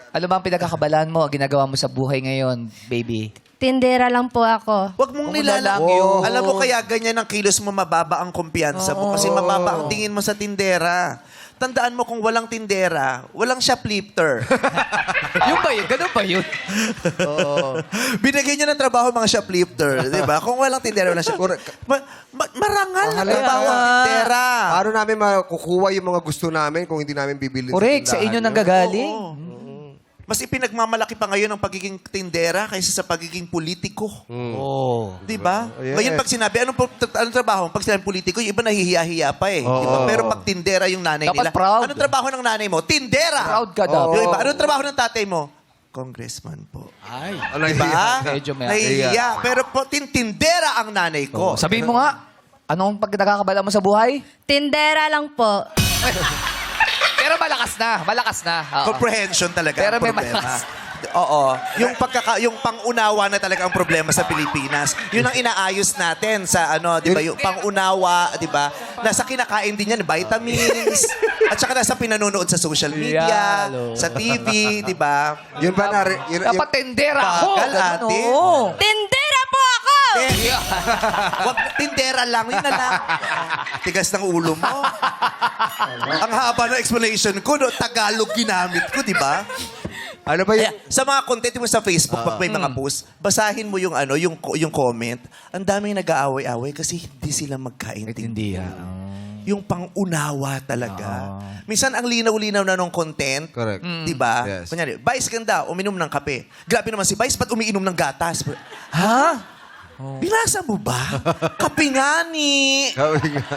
Ano ba ang pinagkakabalaan mo, ginagawa mo sa buhay ngayon, baby? Tindera lang po ako. Huwag mong Kung nilalang lalaki yun. yun. Alam mo kaya ganyan ang kilos mo, mababa ang kumpiyansa mo. Kasi mababa ang tingin mo sa tindera. Tandaan mo kung walang tindera, walang shoplifter. Yung ba yun? Ganun ba yun? Binigyan niya ng trabaho mga shoplifter. Di ba? Kung walang tindera, walang shoplifter. Marangal na trabaho ang tindera. Paano namin makukuha yung mga gusto namin kung hindi namin bibili Correct, sa inyo nang gagaling. Oo. Mas ipinagmamalaki pa ngayon ang pagiging tindera kaysa sa pagiging politiko. Oh. Di ba? Yes. Ngayon pag sinabi, anong trabaho? Pag sinabi politiko, yung iba nahihiya-hiya pa eh. Di ba? Pero pag tindera yung nanay Dapat nila. proud. Anong trabaho ng nanay mo? Tindera! Proud ka daw. Yung iba, anong trabaho ng tatay mo? Congressman po. Ay. Diba? Medyo may- Nahihiya. Pero po, tindera ang nanay ko. Sabihin mo nga, anong pag nakakabala mo sa buhay? Tindera lang po. Pero malakas na. Malakas na. Oo. Comprehension talaga Pero ang may problema. malakas. Oo. Yung pang-unawa na talaga ang problema sa Pilipinas. Yun ang inaayos natin sa di ba? Yung pang-unawa, di ba? Nasa kinakain din yan, vitamins. At saka nasa pinanonood sa social media, Yalo. sa TV, di ba? Yun ba na... Dapat tendera ako. Bagal, Ganun, ate. oo. Tindera po ako! Wag tindera lang, yun na lang. Tigas ng ulo mo. Ang haba ng explanation ko, Tagalog ginamit ko, di ba? Ano ba yun? Sa mga content mo sa Facebook, pag may mga post, basahin mo yung yung comment. Ang daming nag-aaway-away kasi hindi sila magkaintindihan. Yung pang-unawa talaga. Minsan ang linaw-linaw na nung content. Correct. Di ba? Yes. Kunyari, Vice ganda, uminom ng kape. Grabe naman si Vice, ba't umiinom ng gatas? Ha? Binasa mo ba? Kape nga ni.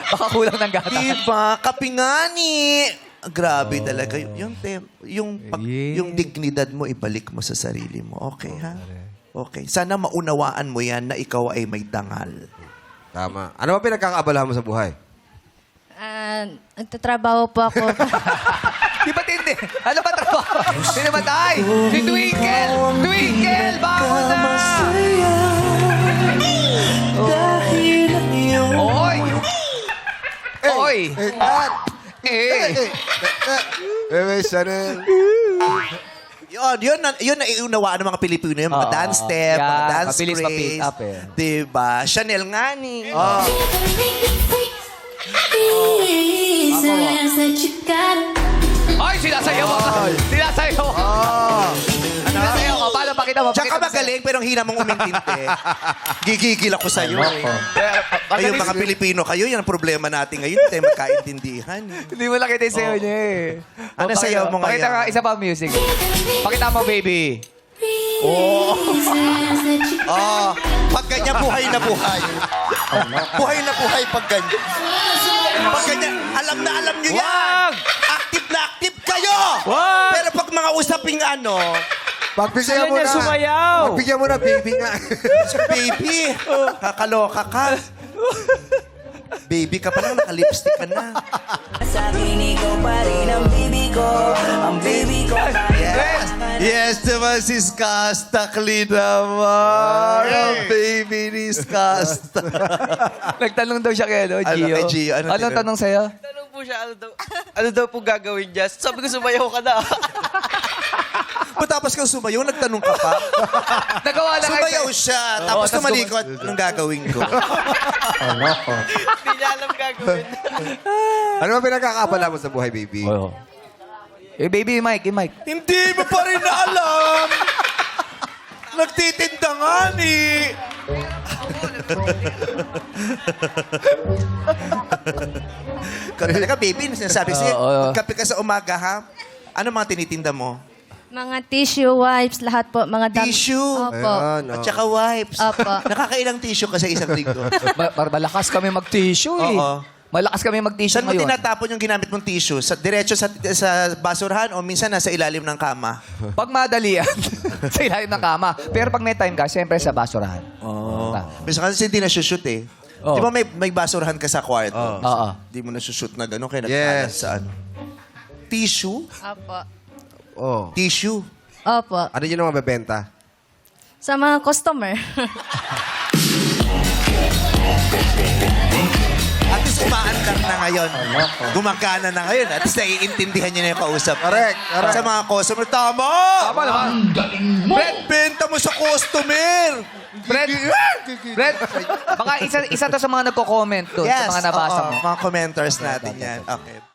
Baka kulang ng gata. Diba? Kape nga ni. Grabe talaga. Yung dignidad mo, ibalik mo sa sarili mo. Okay, ha? Okay. Sana maunawaan mo yan na ikaw ay may dangal. Tama. Ano ba pinagkakaabalahan mo sa buhay? Nagtatrabaho po ako. Di ba tindi? Ano ba trabaho? Hindi naman tayo. Si Twinkle! Twinkle! Bangon na! Oy! Oy! Chanel. Yun na iunawaan ng mga Pilipino yung mga Oo. dance step, Yan, mga dance mabilis craze. ma-pick up eh. Diba? Chanel nga ni. Ay, sinasayaw ako. Sinasayaw ako. Sinasayaw ako. Paano pakita mo? Diyan ka Pakita mo magaling, pero ang hina mong umintinte. Gigigil ako sa'yo. Ay, yung mga Pilipino kayo, yan ang problema natin ngayon. Hindi tayo magkaintindihan. Hindi mo nakita yung sayaw niya eh. Ano sayaw mo Pakita ngayon? nga, isa pa music. Pakita mo, baby. Pag ganyan, buhay na buhay. Buhay na buhay pag ganyan. Pag ganyan, alam na alam nyo yan. Wag! Active na active kayo. Wag! Pero pag mga usaping Pagbigyan mo na. sumayaw. Pagbigyan mo na, baby nga. baby, kakaloka ka. Baby ka pa lang, nakalipstick ka na. Sa akin ikaw pa rin ang baby ko. Ang baby ko pa rin. Yes, naman si Skasta Clean naman. Ang baby ni Skasta. Nagtanong daw siya kay Ano, Gio. kay Gio? Ano Anong tinanong? tanong sa'yo? Tanong po siya, ano daw po gagawin niya? Sabi ko, sumayaw ka na. Matapos kang sumayaw, nagtanong ka pa. Nagawa na Sumayaw siya, tapos tas tumalikot. Anong gagawin ko? Hindi niya alam gagawin. Ano ba pinagkakaabalahan mo sa buhay, baby? Eh, baby, Mike, Mike. Hindi mo pa rin na alam. Nagtitinda nga ni. Talaga, baby, sinasabi sa'yo, magkape ka sa umaga, ha? Ano mga tinitinda mo? Mga tissue, wipes, lahat po. Mga Tissue. Opo. Ayan, At saka wipes. Opo. Nakakailang tissue ka sa isang linggo? Malakas kami mag-tissue eh. Oo. Malakas kami mag-tissue Saan mo ngayon. tinatapon yung ginamit mong tissue? Diretso sa basurahan o minsan nasa ilalim ng kama? Pag madalian, sa ilalim ng kama. Pero pag may time ka, siyempre sa basurahan. Oo. Minsan kasi hindi na-shoot eh. Oo. Di ba may basurahan ka sa kwarto? Oo. Di mo na-shoot na gano'n kaya Yes. nagkalat sa ano. Tissue? Opo. Oh. Tissue. Opo. Ano yun ang mabebenta? Sa mga customer. At least umaandar na ngayon. Gumagana na ngayon. At least naiintindihan niyo na yung kausap. Correct, correct. Sa mga customer, tama! Tama naman. Brett, Benta mo sa customer! Brett, mga isa to sa mga nagko-comment doon, sa mga nabasa oo, mo. mga commenters natin yan. Okay.